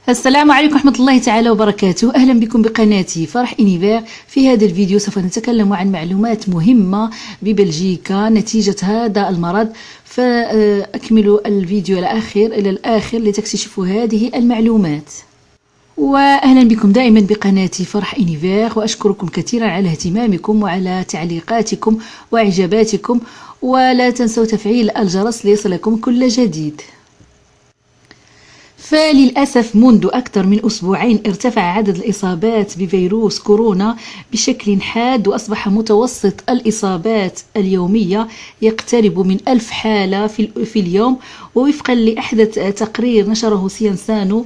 السلام عليكم ورحمة الله تعالى وبركاته. أهلا بكم بقناتي فرح إنيفير. في هذا الفيديو سوف نتكلم عن معلومات مهمة ببلجيكا نتيجة هذا المرض، فأكملوا الفيديو إلى الآخر لتكتشفوا هذه المعلومات. وأهلا بكم دائما بقناتي فرح إنيفير، وأشكركم كثيرا على اهتمامكم وعلى تعليقاتكم وإعجاباتكم، ولا تنسوا تفعيل الجرس ليصلكم كل جديد. فللأسف منذ أكثر من أسبوعين ارتفع عدد الإصابات بفيروس كورونا بشكل حاد، وأصبح متوسط الإصابات اليومية يقترب من 1000 حالة في اليوم. ووفقا لأحدث تقرير نشره سينسانو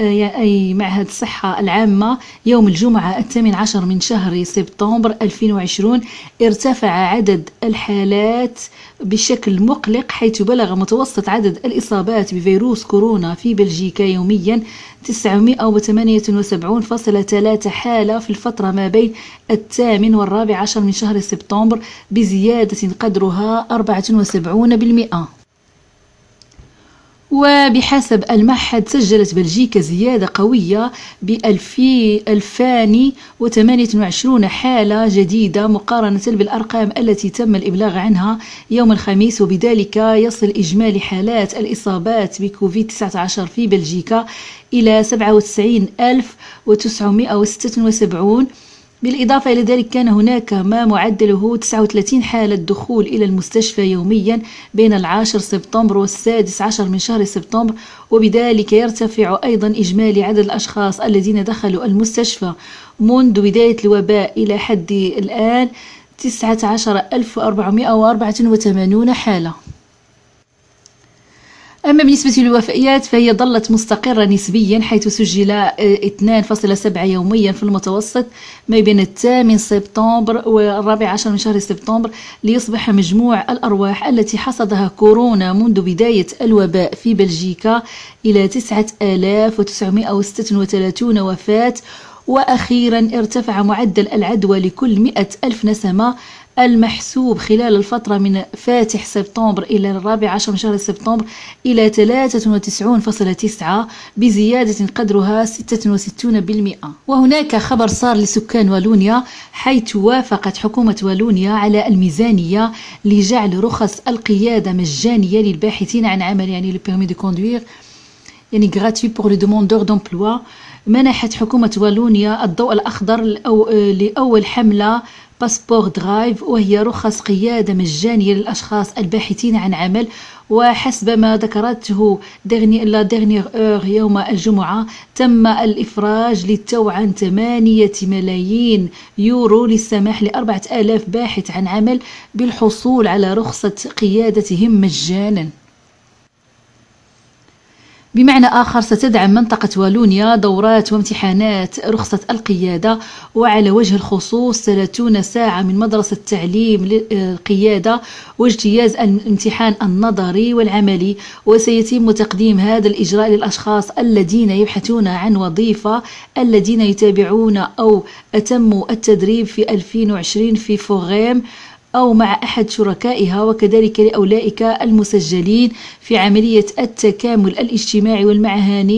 أي معهد الصحة العامة يوم الجمعة 18 من شهر سبتمبر 2020، ارتفع عدد الحالات بشكل مقلق، حيث بلغ متوسط عدد الإصابات بفيروس كورونا في بلجيكا يوميا 978.3 حالة في الفترة ما بين 8 و14 من شهر سبتمبر، بزيادة قدرها 74%. وبحسب المعهد سجلت بلجيكا زيادة قوية ب 2028 حالة جديدة مقارنة بالأرقام التي تم الإبلاغ عنها يوم الخميس، وبذلك يصل إجمالي حالات الإصابات بكوفيد-19 في بلجيكا إلى 97,976. بالإضافة إلى ذلك كان هناك ما معدله 39 حالة دخول إلى المستشفى يوميا بين 10 سبتمبر و16 من شهر سبتمبر، وبذلك يرتفع أيضا إجمالي عدد الأشخاص الذين دخلوا المستشفى منذ بداية الوباء إلى حد الآن 19,484 حالة. أما بالنسبة للوفيات فهي ظلت مستقرة نسبيا، حيث سجل 2.7 يوميا في المتوسط ما بين 8 سبتمبر و14 من شهر سبتمبر، ليصبح مجموع الأرواح التي حصدها كورونا منذ بداية الوباء في بلجيكا إلى 9,936 وفاة. وأخيرا ارتفع معدل العدوى لكل 100,000 نسمة المحسوب خلال الفترة من فاتح سبتمبر إلى 14 من شهر سبتمبر إلى 93.9، بزيادة قدرها 66%. وهناك خبر صار لسكان والونيا، حيث وافقت حكومة والونيا على الميزانية لجعل رخص القيادة مجانية للباحثين عن عمل، يعني le permis de conduire، يعني gratuit pour les demandeurs d'emploi. منحت حكومة والونيا الضوء الأخضر لأول حملة باسبور درايف، وهي رخص قيادة مجانية للأشخاص الباحثين عن عمل. وحسب ما ذكرته لا ديرنيغ اور يوم الجمعة، تم الإفراج للتو عن 8 ملايين يورو للسماح ل4,000 باحث عن عمل بالحصول على رخصة قيادتهم مجانا. بمعنى آخر ستدعم منطقة والونيا دورات وامتحانات رخصة القيادة، وعلى وجه الخصوص 30 ساعة من مدرسة تعليم للقيادة واجتياز الامتحان النظري والعملي. وسيتم تقديم هذا الإجراء للأشخاص الذين يبحثون عن وظيفة، الذين يتابعون أو أتموا التدريب في 2020 في فوغيم أو مع أحد شركائها، وكذلك لأولئك المسجلين في عملية التكامل الاجتماعي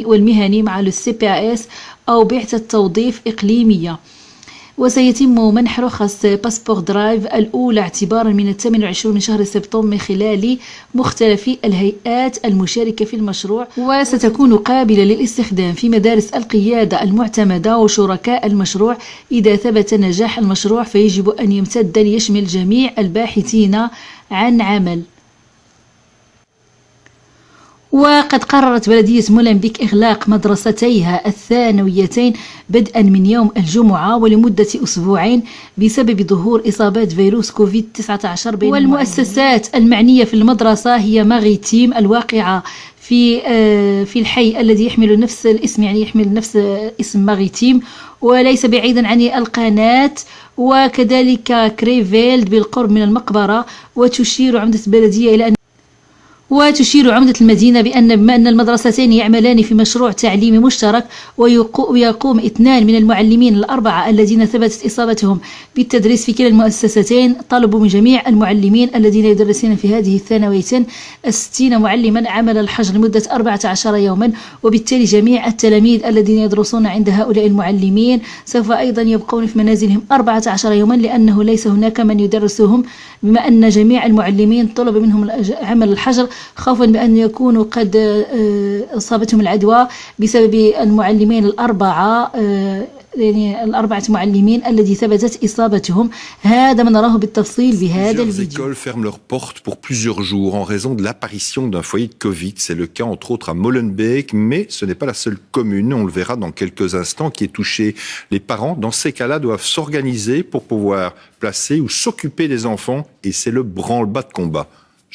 والمهني مع الCPAS أو بعثة توظيف إقليمية. وسيتم منح رخص باسبور درايف الأولى اعتبارا من 28 من شهر سبتمبر من خلال مختلف الهيئات المشاركة في المشروع، وستكون قابلة للاستخدام في مدارس القيادة المعتمدة وشركاء المشروع. إذا ثبت نجاح المشروع فيجب أن يمتد ليشمل جميع الباحثين عن عمل. وقد قررت بلدية مولنبيك إغلاق مدرستيها الثانويتين بدءا من يوم الجمعة ولمدة أسبوعين بسبب ظهور إصابات فيروس كوفيد-19 بين والمؤسسات المعنية في المدرسة هي ماغيتيم الواقعة في الحي الذي يحمل نفس الاسم، يعني يحمل نفس اسم ماغيتيم، وليس بعيدا عن القناة، وكذلك كريفيلد بالقرب من المقبرة. وتشير عمدة البلدية إلى أن وتشير عمدة المدينة بما أن المدرستين يعملان في مشروع تعليمي مشترك، ويقوم 2 من المعلمين ال4 الذين ثبتت إصابتهم بالتدريس في كلا المؤسستين طلبوا من جميع المعلمين الذين يدرسون في هذه الثانويتين 60 معلما عمل الحجر لمدة 14 يوما، وبالتالي جميع التلاميذ الذين يدرسون عند هؤلاء المعلمين سوف أيضا يبقون في منازلهم 14 يوما، لأنه ليس هناك من يدرسهم، بما أن جميع المعلمين طلب منهم عمل الحجر خوفا بأن يكونوا قد أصابتهم العدوى بسبب المعلمين ال4 يعني ال4 معلمين الذي ثبتت إصابتهم. هذا ما نراه بالتفصيل بهذا الفيديو. Plusieurs écoles ferment leurs portes pour plusieurs jours en raison de l'apparition d'un foyer de Covid. C'est le cas entre autres à Molenbeek, mais ce n'est pas la seule commune, on le verra dans quelques instants, qui est touchée. Les parents, dans ces cas-là, doivent s'organiser pour pouvoir placer ou s'occuper des enfants, et c'est le branle-bas de combat.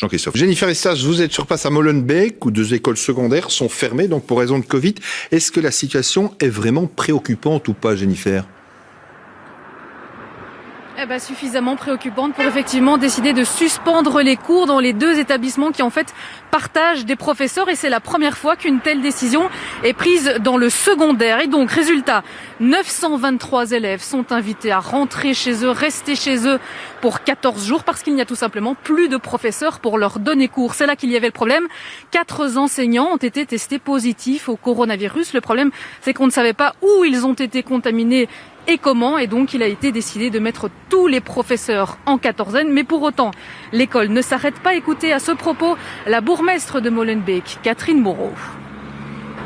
Jean-Christophe. Jennifer Essas, vous êtes sur place à Molenbeek où 2 écoles secondaires sont fermées donc pour raison de Covid. Est-ce que la situation est vraiment préoccupante ou pas, Jennifer ? Suffisamment préoccupante pour effectivement décider de suspendre les cours dans les 2 établissements qui en fait partagent des professeurs, et c'est la première fois qu'une telle décision est prise dans le secondaire. Et donc résultat, 923 élèves sont invités à rentrer chez eux, rester chez eux pour 14 jours parce qu'il n'y a tout simplement plus de professeurs pour leur donner cours. C'est là qu'il y avait le problème. 4 enseignants ont été testés positifs au coronavirus. Le problème, c'est qu'on ne savait pas où ils ont été contaminés et comment, et donc il a été décidé de mettre tous les professeurs en quatorzaine. Mais pour autant, l'école ne s'arrête pas. Écoutez à ce propos la bourgmestre de Molenbeek, Catherine Moreau.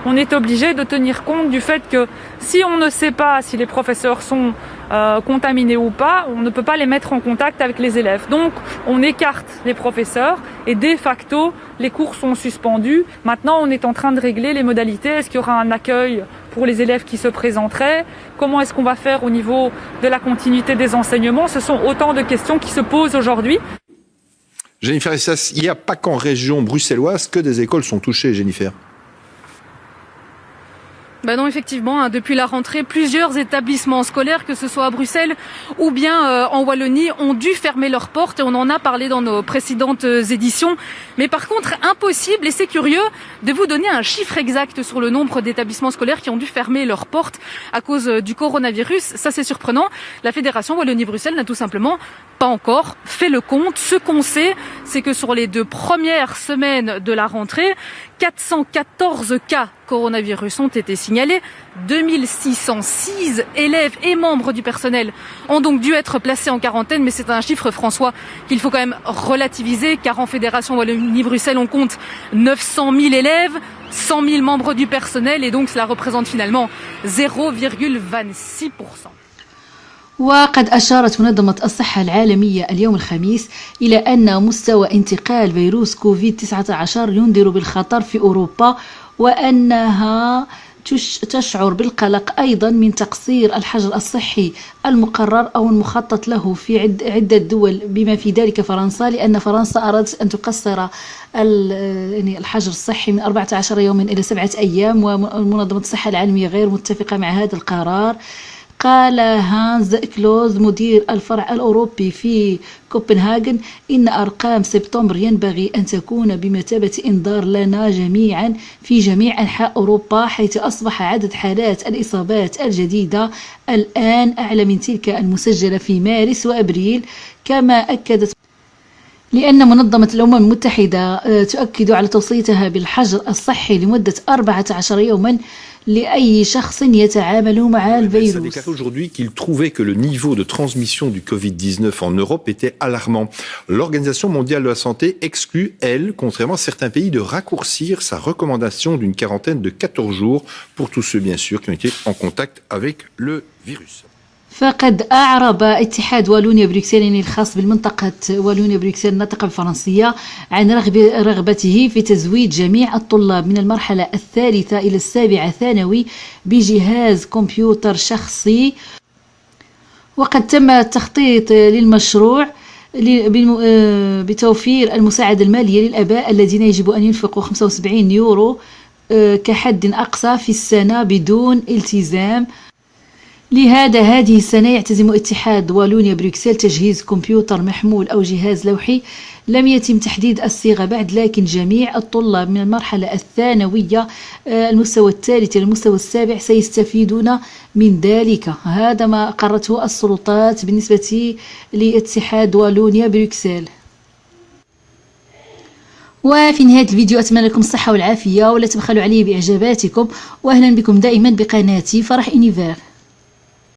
On est obligé de tenir compte du fait que si on ne sait pas si les professeurs sont contaminés ou pas, on ne peut pas les mettre en contact avec les élèves. Donc on écarte les professeurs et de facto les cours sont suspendus. Maintenant on est en train de régler les modalités. Est-ce qu'il y aura un accueil pour les élèves qui se présenteraient? Comment est-ce qu'on va faire au niveau de la continuité des enseignements? Ce sont autant de questions qui se posent aujourd'hui. Jennifer Essas, il n'y a pas qu'en région bruxelloise que des écoles sont touchées, Jennifer. Non, effectivement, depuis la rentrée, plusieurs établissements scolaires, que ce soit à Bruxelles ou bien en Wallonie, ont dû fermer leurs portes, et on en a parlé dans nos précédentes éditions. Mais par contre, impossible, et c'est curieux, de vous donner un chiffre exact sur le nombre d'établissements scolaires qui ont dû fermer leurs portes à cause du coronavirus. Ça, c'est surprenant. La Fédération Wallonie-Bruxelles n'a tout simplement pas encore fait le compte. Ce qu'on sait, c'est que sur les 2 premières semaines de la rentrée, 414 cas coronavirus ont été signalés. 2606 élèves et membres du personnel ont donc dû être placés en quarantaine. Mais c'est un chiffre, François, qu'il faut quand même relativiser, car en Fédération Wallonie-Bruxelles, on compte 900 000 élèves, 100 000 membres du personnel, et donc cela représente finalement 0,26%. وقد أشارت منظمة الصحة العالمية اليوم الخميس إلى أن مستوى انتقال فيروس كوفيد-19 ينذر بالخطر في أوروبا، وأنها تشعر بالقلق أيضا من تقصير الحجر الصحي المقرر أو المخطط له في عدة دول بما في ذلك فرنسا، لأن فرنسا أرادت أن تقصر الحجر الصحي من 14 يوما إلى 7 أيام، ومنظمة الصحة العالمية غير متفقة مع هذا القرار. قال هانز كلوز مدير الفرع الأوروبي في كوبنهاغن إن أرقام سبتمبر ينبغي أن تكون بمثابة إنذار لنا جميعا في جميع أنحاء أوروبا، حيث أصبح عدد حالات الإصابات الجديدة الآن أعلى من تلك المسجلة في مارس وأبريل. كما أكدت لأن منظمة الأمم المتحدة تؤكد على توصيتها بالحجر الصحي لمدة 14 يوما لأي شخص يتعامل مع الفيروس. a déclaré aujourd'hui qu'il trouvait que le niveau de transmission du Covid-19 en Europe était alarmant. L'Organisation mondiale de la santé exclut, elle, contrairement à certains pays, de raccourcir sa recommandation d'une quarantaine de 14 jours pour tous ceux, bien sûr, qui ont été en contact avec le virus. فقد أعرب اتحاد والونيا بروكسل الخاص بالمنطقة والونيا بروكسل الناطقة بالفرنسية عن رغبته في تزويد جميع الطلاب من المرحلة الثالثة إلى السابعة ثانوي بجهاز كمبيوتر شخصي، وقد تم التخطيط للمشروع بتوفير المساعدة المالية للآباء الذين يجب أن ينفقوا 75 يورو كحد أقصى في السنة بدون التزام. لهذا هذه السنة يعتزم اتحاد والونيا بروكسل تجهيز كمبيوتر محمول أو جهاز لوحي. لم يتم تحديد الصيغة بعد، لكن جميع الطلاب من المرحلة الثانوية المستوى الثالث إلى المستوى السابع سيستفيدون من ذلك. هذا ما قررته السلطات بالنسبة لاتحاد والونيا بروكسل. وفي نهاية الفيديو أتمنى لكم الصحة والعافية، ولا تبخلوا علي بإعجاباتكم، وأهلا بكم دائما بقناتي فرح إونيفير.